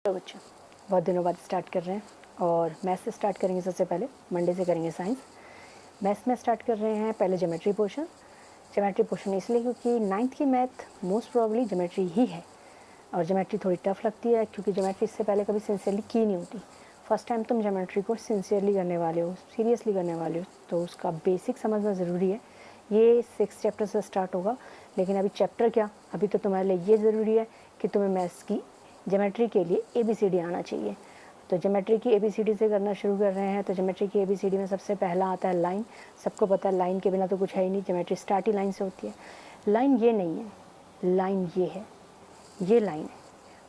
तो बच्चों बहुत दिनों बाद स्टार्ट कर रहे हैं और मैथ्स से स्टार्ट करेंगे। सबसे पहले मंडे से करेंगे साइंस। मैथ्स में स्टार्ट कर रहे हैं पहले ज्योमेट्री पोर्शन। ज्योमेट्री पोर्शन इसलिए क्योंकि 9th की मैथ मोस्ट प्रॉब्ली ज्योमेट्री ही है और ज्योमेट्री थोड़ी टफ लगती है क्योंकि ज्योमेट्री इससे पहले कभी सिंसियरली की नहीं होती। फर्स्ट टाइम तुम ज्योमेट्री को सिंसियरली करने वाले हो, सीरियसली करने वाले हो, तो उसका बेसिक समझना ज़रूरी है। ये 6 चैप्टर से स्टार्ट होगा, लेकिन अभी चैप्टर क्या, अभी तो तुम्हारे लिए ये ज़रूरी है कि तुम्हें मैथ्स की ज्योमेट्री के लिए ABCD आना चाहिए। तो ज्योमेट्री की ABCD से करना शुरू कर रहे हैं। तो ज्योमेट्री की ABCD में सबसे पहला आता है लाइन। सबको पता है लाइन के बिना तो कुछ है ही नहीं। ज्योमेट्री स्टार्ट ही लाइन से होती है। लाइन ये नहीं है, लाइन ये है, ये लाइन है।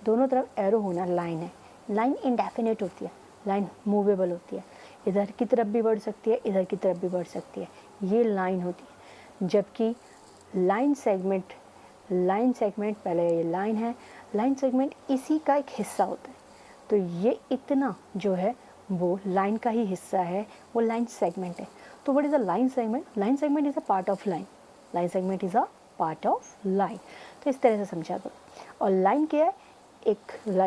दोनों तरफ एरो होना लाइन है। लाइन इंडेफिनिट होती है, लाइन मूवेबल होती है, इधर की तरफ भी बढ़ सकती है, इधर की तरफ भी बढ़ सकती है, ये लाइन होती है। जबकि लाइन सेगमेंट पहले ये लाइन है, लाइन सेगमेंट इसी का एक हिस्सा होता है। तो ये इतना जो है वो लाइन का ही हिस्सा है, वो लाइन सेगमेंट है। तो what is a line segment? Line segment is a part of line. Line segment is a part of line. तो इस तरह से समझा करो। और लाइन क्या है?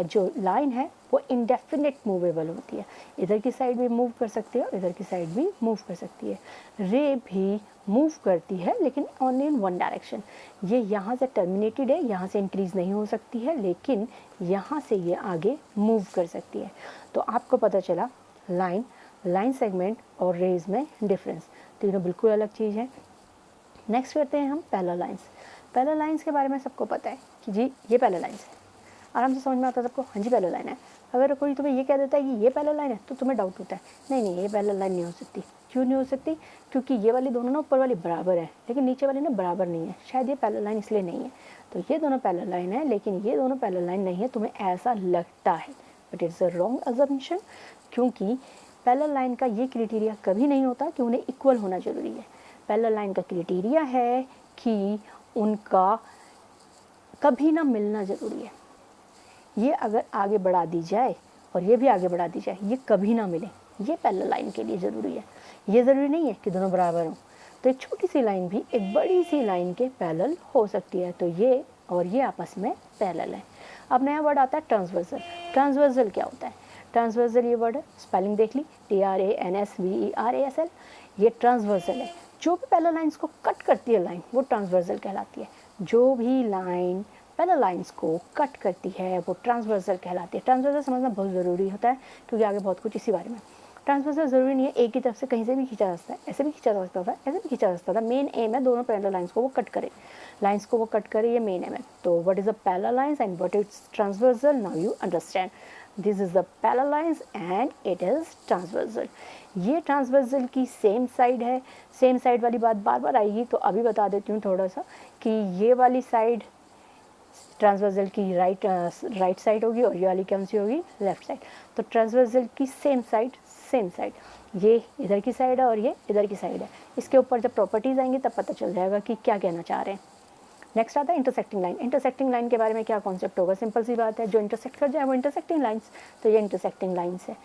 जो लाइन है वो इंडेफिनिट मूवेबल होती है। इधर की साइड भी मूव कर सकती है और इधर की साइड भी मूव कर सकती है। रे भी मूव करती है लेकिन ओनली इन वन डायरेक्शन। ये यहाँ से टर्मिनेटेड है, यहाँ से इंक्रीज़ नहीं हो सकती है, लेकिन यहाँ से ये आगे मूव कर सकती है। तो आपको पता चला लाइन सेगमेंट और रेज में डिफरेंस, तीनों बिल्कुल अलग चीज़ है। नेक्स्ट करते हैं हम पैरेलल लाइंस। पैरेलल लाइंस के बारे में सबको पता है कि जी ये पैरेलल लाइंस है, आराम से समझ में आता है सबको। हाँ जी पैरेलल लाइन है। अगर कोई तुम्हें ये कह देता है कि ये पैरेलल लाइन है तो तुम्हें डाउट होता है, नहीं ये पैरेलल लाइन नहीं हो सकती। क्यों नहीं हो सकती? क्योंकि ये वाली दोनों ना ऊपर वाली बराबर है लेकिन नीचे वाली ना बराबर नहीं है। शायद ये पैरेलल लाइन इसलिए नहीं है। तो ये दोनों पैरेलल लाइन है लेकिन ये दोनों पैरेलल लाइन नहीं है, तुम्हें ऐसा लगता है, but it's a wrong assumption. क्योंकि पैरेलल लाइन का ये क्राइटेरिया कभी नहीं होता कि उन्हें इक्वल होना जरूरी है। पैरेलल लाइन का क्राइटेरिया है कि उनका कभी ना मिलना ज़रूरी है। ये अगर आगे बढ़ा दी जाए और ये भी आगे बढ़ा दी जाए, ये कभी ना मिले, ये पैरेलल लाइन के लिए ज़रूरी है। ये ज़रूरी नहीं है कि दोनों बराबर हों। तो एक छोटी सी लाइन भी एक बड़ी सी लाइन के पैरेलल हो सकती है। तो ये और ये आपस में पैरेलल है। अब नया वर्ड आता है ट्रांसवर्सल। ट्रांसवर्सल क्या होता है? ट्रांसवर्सल ये वर्ड है, स्पेलिंग देख ली, TRANSVERASL। ये ट्रांसवर्सल है। जो भी पैरेलल लाइन्स को कट करती है लाइन, वो ट्रांसवर्सल कहलाती है। जो भी लाइन पैरेलल लाइंस को कट करती है वो ट्रांसवर्सल कहलाती है। ट्रांसवर्सल समझना बहुत ज़रूरी होता है क्योंकि आगे बहुत कुछ इसी बारे में। ट्रांसवर्सल ज़रूरी नहीं है एक ही तरफ से कहीं से भी खींचा जा सकता है, ऐसे भी खींचा जा सकता था, ऐसे भी खींचा जा सकता था। मेन एम है दोनों पैरेलल लाइंस को वो कट करे, ये मेन एम है। तो what is a parallel lines and what is transversal? Now you understand. This is the parallel lines and it is transversal. ये ट्रांसवर्सल की सेम साइड है। सेम साइड वाली बात बार बार आएगी तो अभी बता देती हूँ थोड़ा सा कि ये वाली साइड ट्रांसवर्सल की राइट साइड होगी और ये वाली कौन सी होगी? Left side. तो ट्रांसवर्सल की सेम साइड, ये इधर की साइड है और ये इधर की साइड है। इसके ऊपर जब प्रॉपर्टीज आएंगी तब पता चल जाएगा कि क्या कहना चाह रहे हैं। नेक्स्ट आता है इंटरसेक्टिंग लाइन। इंटरसेक्टिंग लाइन के बारे में क्या कॉन्सेप्ट होगा? सिंपल सी बात है, जो इंटरसेक्ट कर जाए वो इंटरसेक्टिंग लाइंस। तो ये इंटरसेक्टिंग लाइंस है।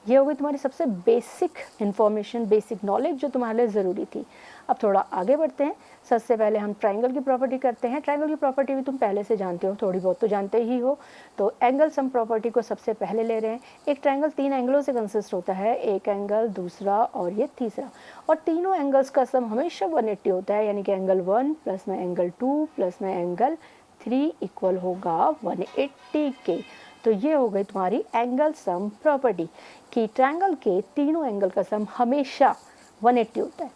ये होगी तुम्हारी सबसे बेसिक इन्फॉर्मेशन, बेसिक नॉलेज जो तुम्हारे लिए ज़रूरी थी। अब थोड़ा आगे बढ़ते हैं। सबसे पहले हम ट्राइंगल की प्रॉपर्टी करते हैं। ट्राइंगल की प्रॉपर्टी भी तुम पहले से जानते हो, थोड़ी बहुत तो जानते ही हो। तो एंगल सम प्रॉपर्टी को सबसे पहले ले रहे हैं। एक ट्राइंगल 3 एंगलों से कंसिस्ट होता है, एक एंगल, दूसरा और ये तीसरा। और तीनों एंगल्स का सम हमेशा 180 होता है, यानी कि एंगल 1 प्लस में एंगल 2 प्लस में एंगल 3 इक्वल होगा 180 के। तो ये हो गई तुम्हारी एंगल सम प्रॉपर्टी कि ट्राइंगल के तीनों एंगल का सम हमेशा 180 होता है।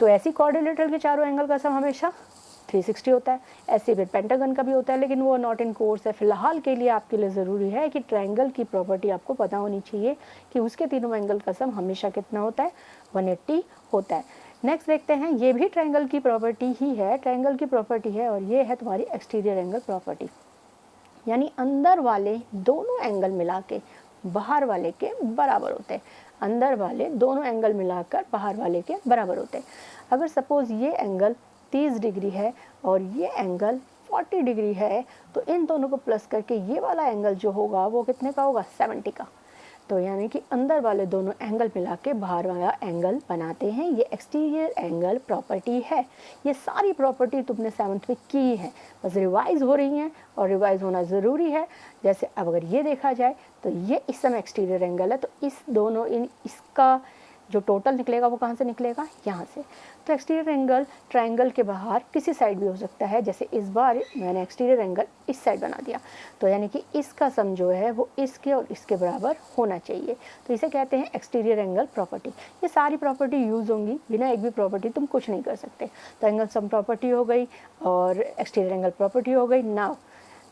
तो ऐसी क्वाड्रिलेटरल के चारों एंगल का सम हमेशा 360 होता है। ऐसे फिर पेंटागन का भी होता है, लेकिन वो नॉट इन कोर्स है। फिलहाल के लिए आपके लिए ज़रूरी है कि ट्राइंगल की प्रॉपर्टी आपको पता होनी चाहिए कि उसके तीनों एंगल का सम हमेशा कितना होता है? 180 होता है। नेक्स्ट देखते हैं, ये भी ट्राइंगल की प्रॉपर्टी ही है, ट्राइंगल की प्रॉपर्टी है और ये है तुम्हारी एक्सटीरियर एंगल प्रॉपर्टी। यानी अंदर वाले दोनों एंगल मिला के बाहर वाले के बराबर होते हैं। अंदर वाले दोनों एंगल मिलाकर बाहर वाले के बराबर होते हैं। अगर सपोज़ ये एंगल 30 डिग्री है और ये एंगल 40 डिग्री है, तो इन दोनों को प्लस करके ये वाला एंगल जो होगा वो कितने का होगा? 70 का। तो यानी कि अंदर वाले दोनों एंगल मिला के बाहर वाला एंगल बनाते हैं। ये एक्सटीरियर एंगल प्रॉपर्टी है। ये सारी प्रॉपर्टी तुमने 7th में की है, बस रिवाइज हो रही हैं और रिवाइज होना ज़रूरी है। जैसे अब अगर ये देखा जाए तो ये इस समय एक्सटीरियर एंगल है, तो इस दोनों इसका जो टोटल निकलेगा वो कहाँ से निकलेगा, यहाँ से। तो एक्सटीरियर एंगल ट्रायंगल के बाहर किसी साइड भी हो सकता है, जैसे इस बार मैंने एक्सटीरियर एंगल इस साइड बना दिया, तो यानी कि इसका सम जो है वो इसके और इसके बराबर होना चाहिए, तो इसे कहते हैं एक्सटीरियर एंगल प्रॉपर्टी। ये सारी प्रॉपर्टी यूज़ होंगी, बिना एक भी प्रॉपर्टी तुम कुछ नहीं कर सकते। तो एंगल सम प्रॉपर्टी हो गई और एक्सटीरियर एंगल प्रॉपर्टी हो गई। Now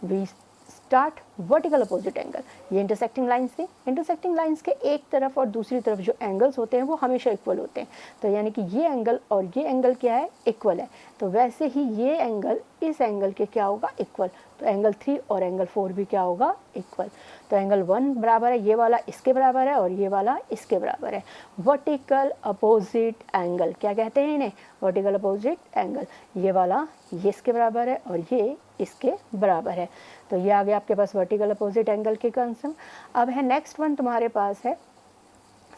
we start vertical opposite angle. ये इंटरसेक्टिंग लाइन्स थी, इंटरसेक्टिंग लाइन्स के एक तरफ और दूसरी तरफ जो एंगल्स होते हैं वो हमेशा इक्वल होते हैं, तो यानी कि ये एंगल और ये एंगल क्या है, इक्वल है। तो वैसे ही ये एंगल इस एंगल के क्या होगा, इक्वल। तो एंगल 3 और एंगल 4 भी क्या होगा, इक्वल। तो एंगल 1 बराबर है, ये वाला इसके बराबर है और ये वाला इसके बराबर है। वर्टिकल अपोजिट एंगल क्या कहते हैं इन्हें, वर्टिकल अपोजिट एंगल। ये वाला ये इसके बराबर है और ये इसके बराबर है। तो ये आ गया आपके पास वर्टिकल अपोजिट एंगल के कंसेप्ट। अब है नेक्स्ट वन तुम्हारे पास है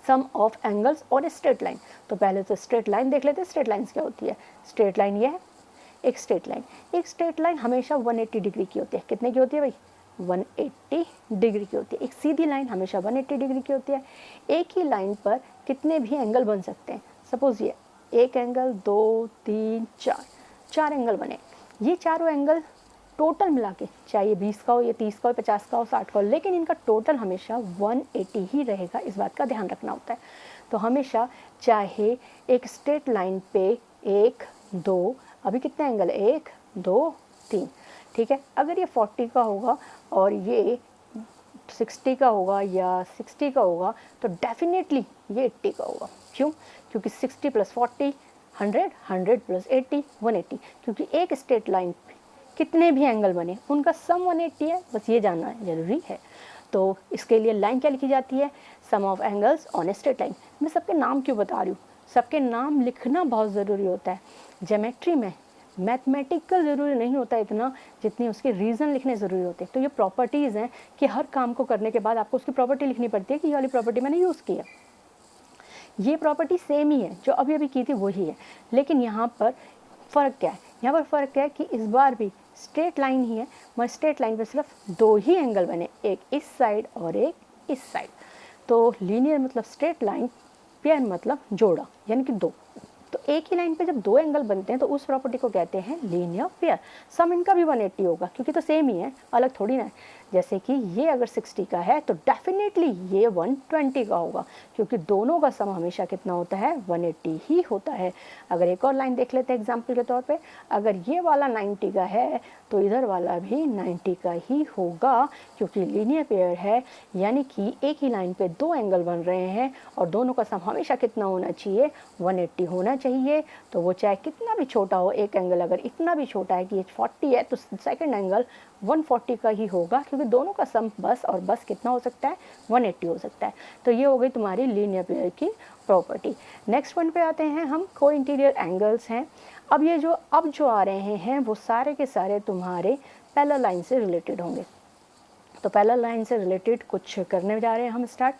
सम ऑफ एंगल्स और स्ट्रेट लाइन। तो पहले तो स्ट्रेट लाइन देख लेते हैं, स्ट्रेट लाइन्स क्या होती है। स्ट्रेट लाइन ये है, एक स्ट्रेट लाइन हमेशा 180 डिग्री की होती है। कितने की होती है भाई, 180 डिग्री की होती है। एक सीधी लाइन हमेशा 180 डिग्री की होती है। एक ही लाइन पर कितने भी एंगल बन सकते हैं। सपोज ये एक एंगल, 2, 3, 4 एंगल बने। ये चारों एंगल टोटल मिला के, चाहे ये 20 का हो, ये 30 का हो, 50 का हो, 60 का हो, लेकिन इनका टोटल हमेशा 180 ही रहेगा, इस बात का ध्यान रखना होता है। तो हमेशा चाहे एक स्ट्रेट लाइन पे 1, 2, अभी कितने एंगल है, 1, 2, 3, ठीक है। अगर ये 40 का होगा और ये 60 का होगा या 60 का होगा, तो डेफिनेटली ये 80 का होगा। क्यों, क्योंकि 60 + 40 100, 100 + 80 180, क्योंकि एक स्ट्रेट लाइन कितने भी एंगल बने उनका सम 180 है, बस ये जानना जरूरी है। तो इसके लिए लाइन क्या लिखी जाती है, sum of angles on a straight line. मैं सबके नाम क्यों बता रही हूँ, सबके नाम लिखना बहुत ज़रूरी होता है। ज्योमेट्री में मैथमेटिकल ज़रूरी नहीं होता इतना जितनी उसके रीज़न लिखने ज़रूरी होते हैं। तो ये प्रॉपर्टीज़ हैं कि हर काम को करने के बाद आपको उसकी प्रॉपर्टी लिखनी पड़ती है कि ये वाली प्रॉपर्टी मैंने यूज़ की है। ये प्रॉपर्टी सेम ही है जो अभी की थी वही है, लेकिन यहाँ पर फ़र्क क्या है, यहाँ पर फ़र्क क्या है कि इस बार भी स्ट्रेट लाइन ही है, मगर स्ट्रेट लाइन पर सिर्फ 2 ही एंगल बने, एक इस साइड और एक इस साइड। तो लीनियर मतलब स्ट्रेट लाइन, पेयर मतलब जोड़ा, यानी कि 2। तो एक ही लाइन पे जब 2 एंगल बनते हैं तो उस प्रॉपर्टी को कहते हैं लीनियर पेयर। सम इनका भी 180 होगा क्योंकि तो सेम ही है, अलग थोड़ी ना है। जैसे कि ये अगर 60 का है तो डेफिनेटली ये 120 का होगा, क्योंकि दोनों का सम हमेशा कितना होता है, 180 ही होता है। अगर एक और लाइन देख लेते हैं एग्जाम्पल के तौर पे, अगर ये वाला 90 का है तो इधर वाला भी 90 का ही होगा, क्योंकि लीनियर पेयर है, यानी कि एक ही लाइन पे 2 एंगल बन रहे हैं और दोनों का सम हमेशा कितना होना चाहिए, 180 होना चाहिए। तो वो चाहे कितना भी छोटा हो, एक एंगल अगर इतना भी छोटा है कि ये 40 है तो सेकंड एंगल 140 का ही होगा, क्योंकि दोनों का सम बस और बस कितना हो सकता है, 180 हो सकता है। तो ये हो गई तुम्हारी लीनियर पेयर की प्रॉपर्टी। नेक्स्ट वन पे आते हैं हम, को इंटीरियर एंगल्स हैं। अब ये जो आ रहे हैं वो सारे के सारे तुम्हारे पैरेलल लाइन से रिलेटेड होंगे। तो पैरेलल लाइन से रिलेटेड कुछ करने जा रहे हैं हम स्टार्ट।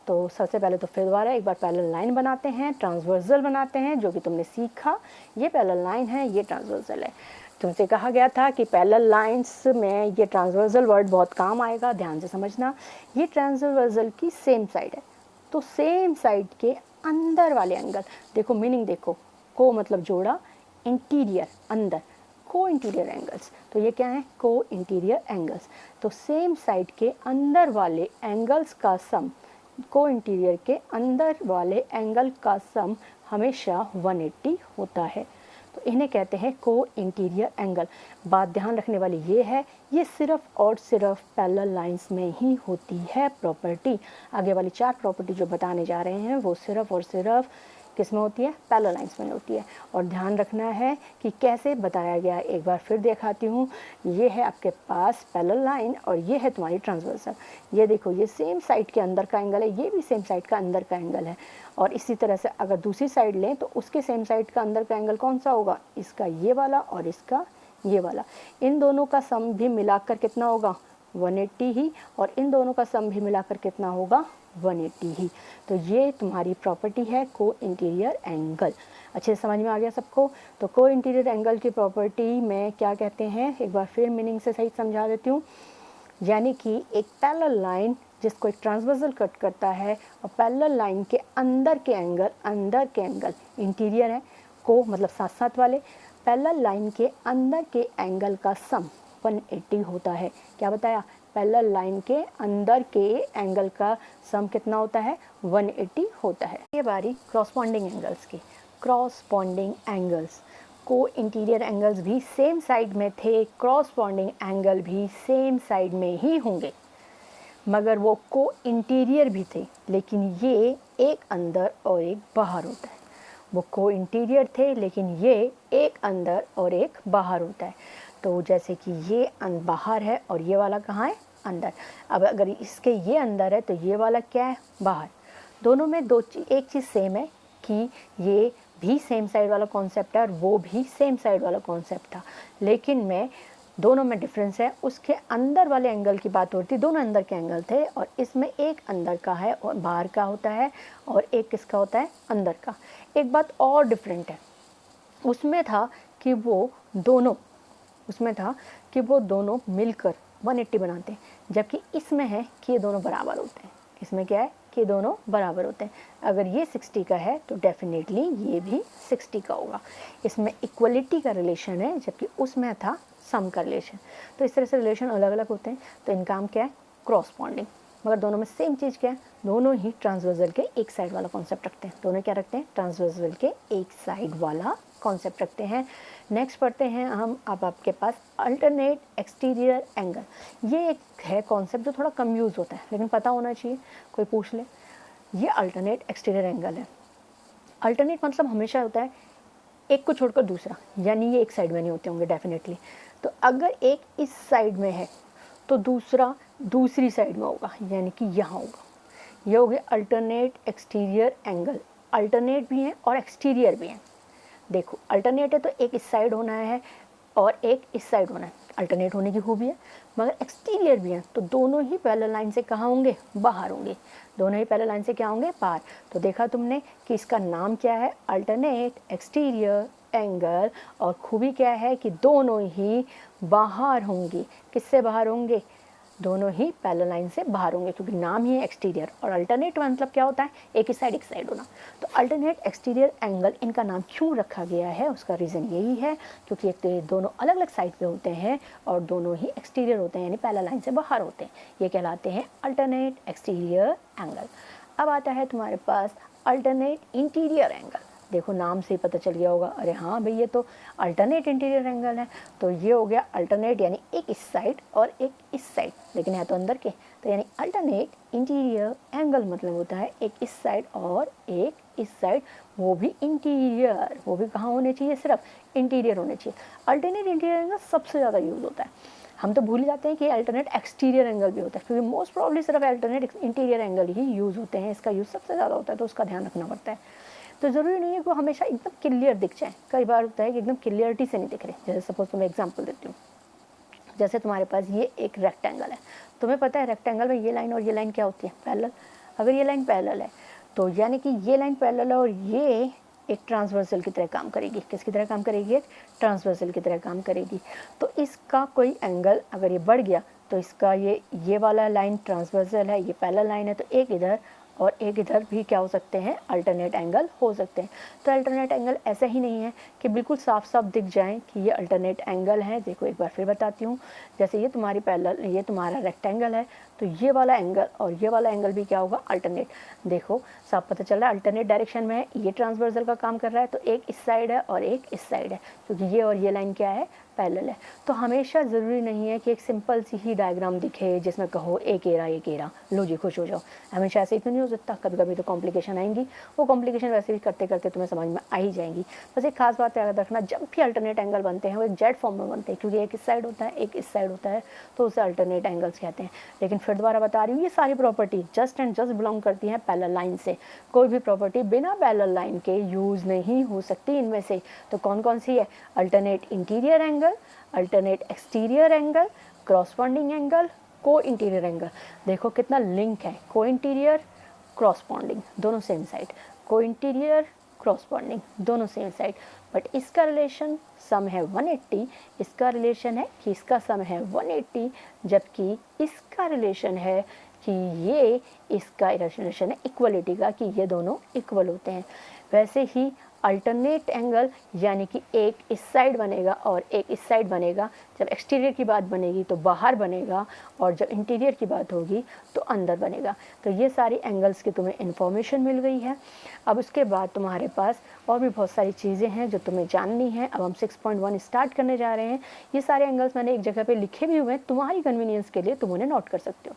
तो सबसे पहले तो फिर दोबारा एक बार पैरेलल लाइन बनाते हैं, ट्रांसवर्सल बनाते हैं, जो कि तुमने सीखा। ये पैरेलल लाइन है, ये ट्रांसवर्सल है। तुमसे कहा गया था कि पैरेलल लाइंस में ये ट्रांसवर्सल वर्ड बहुत काम आएगा, ध्यान से समझना। ये ट्रांसवर्सल की सेम साइड है, तो सेम साइड के अंदर वाले एंगल, देखो मीनिंग देखो, को मतलब जोड़ा, इंटीरियर अंदर, को इंटीरियर एंगल्स। तो ये क्या है, को इंटीरियर एंगल्स। तो सेम साइड के अंदर वाले एंगल्स का सम, को इंटीरियर के अंदर वाले एंगल का सम हमेशा 180 होता है। तो इन्हें कहते हैं को इंटीरियर एंगल। बात ध्यान रखने वाली ये है, ये सिर्फ और सिर्फ पैरेलल लाइंस में ही होती है प्रॉपर्टी। आगे वाली 4 प्रॉपर्टी जो बताने जा रहे हैं वो सिर्फ और सिर्फ किस में होती है, पैरेलल लाइंस में होती है। और ध्यान रखना है कि कैसे बताया गया है, एक बार फिर दिखाती हूँ। ये है आपके पास पैरेलल लाइन और ये है तुम्हारी ट्रांसवर्सल। ये देखो, ये सेम साइड के अंदर का एंगल है, ये भी सेम साइड का अंदर का एंगल है। और इसी तरह से अगर दूसरी साइड लें तो उसके सेम साइड का अंदर का एंगल कौन सा होगा, इसका ये वाला और इसका ये वाला। इन दोनों का सम भी मिलाकर कितना होगा, 180 ही, और इन दोनों का सम भी मिलाकर कितना होगा, 180 ही। तो ये तुम्हारी प्रॉपर्टी है को इंटीरियर एंगल। अच्छे से समझ में आ गया सबको। तो को इंटीरियर एंगल की प्रॉपर्टी में क्या कहते हैं, एक बार फिर मीनिंग से सही समझा देती हूँ। यानी कि एक पैरेलल लाइन जिसको एक ट्रांसवर्सल कट करता है और पैरेलल लाइन के अंदर के एंगल इंटीरियर है, को मतलब साथ साथ वाले पैरेलल लाइन के अंदर के एंगल का सम 180 होता है। क्या बताया? पैरेलल लाइन के अंदर के एंगल का सम कितना होता है? 180 होता है। ये बारी क्रॉसपॉन्डिंग एंगल्स की। क्रॉसपॉन्डिंग एंगल्स, को इंटीरियर एंगल्स भी सेम साइड में थे, क्रॉसपॉन्डिंग एंगल भी सेम साइड में ही होंगे, मगर वो को इंटीरियर भी थे, लेकिन ये एक अंदर और एक बाहर होता है। वो को इंटीरियर थे, लेकिन ये एक अंदर और एक बाहर होता है। तो जैसे कि ये बाहर है और ये वाला कहाँ है? अंदर। अब अगर इसके ये अंदर है तो ये वाला क्या है? बाहर। दोनों में एक चीज़ सेम है कि ये भी सेम साइड वाला कॉन्सेप्ट है और वो भी सेम साइड वाला कॉन्सेप्ट था, लेकिन मैं दोनों में डिफरेंस है। उसके अंदर वाले एंगल की बात होती, दोनों अंदर के एंगल थे और इसमें एक अंदर का है और बाहर का होता है और एक किसका होता है? अंदर का। एक बात और डिफरेंट है, उसमें था कि वो दोनों मिलकर 180 बनाते हैं, जबकि इसमें है कि ये दोनों बराबर होते हैं। इसमें क्या है कि ये दोनों बराबर होते हैं। अगर ये 60 का है तो डेफिनेटली ये भी 60 का होगा। इसमें इक्वलिटी का रिलेशन है, जबकि उसमें था सम का रिलेशन। तो इस तरह से रिलेशन अलग अलग होते हैं। तो इनका काम क्या है? क्रॉसपॉन्डिंग। मगर दोनों में सेम चीज़ क्या है? दोनों ही ट्रांसवर्सल के एक साइड वाला कॉन्सेप्ट रखते हैं। दोनों क्या रखते हैं? ट्रांसवर्सल के एक साइड वाला कॉन्सेप्ट रखते हैं। नेक्स्ट पढ़ते हैं हम, अब आपके पास अल्टरनेट एक्सटीरियर एंगल। ये एक है कॉन्सेप्ट जो थोड़ा कम यूज़ होता है, लेकिन पता होना चाहिए, कोई पूछ ले। ये अल्टरनेट एक्सटीरियर एंगल है। अल्टरनेट मतलब हमेशा होता है एक को छोड़कर दूसरा, यानी ये एक साइड में नहीं होते होंगे डेफिनेटली। तो अगर एक इस साइड में है तो दूसरा दूसरी साइड में होगा, यानी कि यहाँ होगा। ये हो गया अल्टरनेट एक्सटीरियर एंगल। अल्टरनेट भी हैं और एक्सटीरियर भी हैं। देखो, अल्टरनेट है तो एक इस साइड होना है और एक इस साइड होना है, अल्टरनेट होने की खूबी है। मगर एक्सटीरियर भी हैं तो दोनों ही पैरेलल लाइन से कहाँ होंगे? बाहर होंगे। दोनों ही पैरेलल लाइन से क्या होंगे? बाहर। तो देखा तुमने कि इसका नाम क्या है? Alternate exterior angle. और खूबी क्या है कि दोनों ही बाहर होंगे। किससे बाहर होंगे? दोनों ही पैरेलल लाइन से बाहर होंगे, क्योंकि नाम ही है एक्सटीरियर। और अल्टरनेट मतलब क्या होता है? एक साइड होना। तो अल्टरनेट एक्सटीरियर एंगल इनका नाम क्यों रखा गया है? उसका रीज़न यही है क्योंकि एक तो ये दोनों अलग अलग साइड पे होते हैं और दोनों ही एक्सटीरियर होते हैं, यानी पैरेलल लाइन से बाहर होते हैं। ये कहलाते हैं अल्टरनेट एक्सटीरियर एंगल। अब आता है तुम्हारे पास अल्टरनेट इंटीरियर एंगल। देखो, नाम से ही पता चल गया होगा, अरे हाँ भाई ये तो अल्टरनेट इंटीरियर एंगल है। तो ये हो गया अल्टरनेट, यानी एक इस साइड और एक इस साइड, लेकिन है तो अंदर के। तो यानी अल्टरनेट इंटीरियर एंगल मतलब होता है एक इस साइड और एक इस साइड, वो भी इंटीरियर। वो भी कहाँ होने चाहिए? सिर्फ इंटीरियर होने चाहिए। अल्टरनेट इंटीरियर एंगल सबसे ज़्यादा यूज़ होता है। हम तो भूल जाते हैं कि अल्टरनेट एक्सटीरियर एंगल भी होता है, क्योंकि मोस्ट प्रॉब्ली सिर्फ अल्टरनेट इंटीरियर एंगल ही यूज़ होते हैं। इसका यूज़ सबसे ज़्यादा होता है, तो उसका ध्यान रखना पड़ता है। तो ज़रूरी नहीं है कि वो हमेशा एकदम क्लियर दिख जाए। कई बार होता है कि एकदम क्लियरिटी से नहीं दिख रहे। जैसे सपोज तुम्हें एग्जांपल देती हूँ, जैसे तुम्हारे पास ये एक रेक्टेंगल है। तुम्हें पता है रेक्टेंगल में ये लाइन और ये लाइन क्या होती है? पैरेलल। अगर ये लाइन पैरेलल है तो यानी कि ये लाइन पैरेलल है और ये एक ट्रांसवर्सल की तरह काम करेगी। किसकी तरह काम करेगी? एक ट्रांसवर्सल की तरह काम करेगी। तो इसका कोई एंगल अगर ये बढ़ गया तो इसका ये वाला लाइन ट्रांसवर्सल है, ये पैरेलल लाइन है, तो एक इधर और एक इधर भी क्या हो सकते हैं? अल्टरनेट एंगल हो सकते हैं। तो अल्टरनेट एंगल ऐसा ही नहीं है कि बिल्कुल साफ साफ दिख जाए कि ये अल्टरनेट एंगल है। देखो एक बार फिर बताती हूँ, जैसे ये तुम्हारी पैरेलल, ये तुम्हारा रेक्टेंगल है, तो ये वाला एंगल और ये वाला एंगल भी क्या होगा? अल्टरनेट। देखो साफ पता चल रहा है अल्टरनेट डायरेक्शन में है, ये ट्रांसवर्सल का काम कर रहा है, तो एक इस साइड है और एक इस साइड है, क्योंकि ये और ये लाइन क्या है? पैरेलल है। तो हमेशा ज़रूरी नहीं है कि एक सिंपल सी ही डायग्राम दिखे जिसमें कहो एक एरा लो जी खुश हो जाओ। हमेशा ऐसे ही तो नहीं हो सकता, कभी कभी तो कॉम्प्लिकेशन आएंगी। वो कॉम्प्लिकेशन वैसे भी करते करते तुम्हें समझ में आ ही जाएंगी। बस एक खास बात याद रखना, जब भी अल्टरनेट एंगल बनते हैं वो एक जेड फॉर्म में बनते हैं, क्योंकि एक इस साइड होता है एक इस साइड होता है, तो उसे अल्टरनेट एंगल्स कहते हैं। लेकिन फिर दोबारा बता रही हूँ, ये सारी property just and just belong करती हैं पैरेलल लाइन से। कोई भी प्रॉपर्टी बिना पैरेलल लाइन के यूज़ नहीं हो सकती इनमें से। तो कौन कौन सी है? Alternate interior angle, alternate exterior angle, corresponding angle, को इंटीरियर एंगल। देखो कितना लिंक है, को इंटीरियर क्रॉसपॉन्डिंग दोनों सेम साइड, को इंटीरियर क्रॉसपॉन्डिंग दोनों सेम साइड। बट इसका रिलेशन सम है 180, इसका रिलेशन है कि इसका सम है 180, जबकि इसका रिलेशन है कि ये इसका रिलेशन है इक्वलिटी का, कि ये दोनों इक्वल होते हैं। वैसे ही अल्टरनेट एंगल यानी कि एक इस साइड बनेगा और एक इस साइड बनेगा। जब एक्सटीरियर की बात बनेगी तो बाहर बनेगा, और जब इंटीरियर की बात होगी तो अंदर बनेगा। तो ये सारी एंगल्स की तुम्हें इन्फॉर्मेशन मिल गई है। अब उसके बाद तुम्हारे पास और भी बहुत सारी चीज़ें हैं जो तुम्हें जाननी है। अब हम 6.1 स्टार्ट करने जा रहे हैं। ये सारे एंगल्स मैंने एक जगह पे लिखे भी हुए हैं, तुम्हारी कन्वीनियंस के लिए तुम उन्हें नोट कर सकते हो।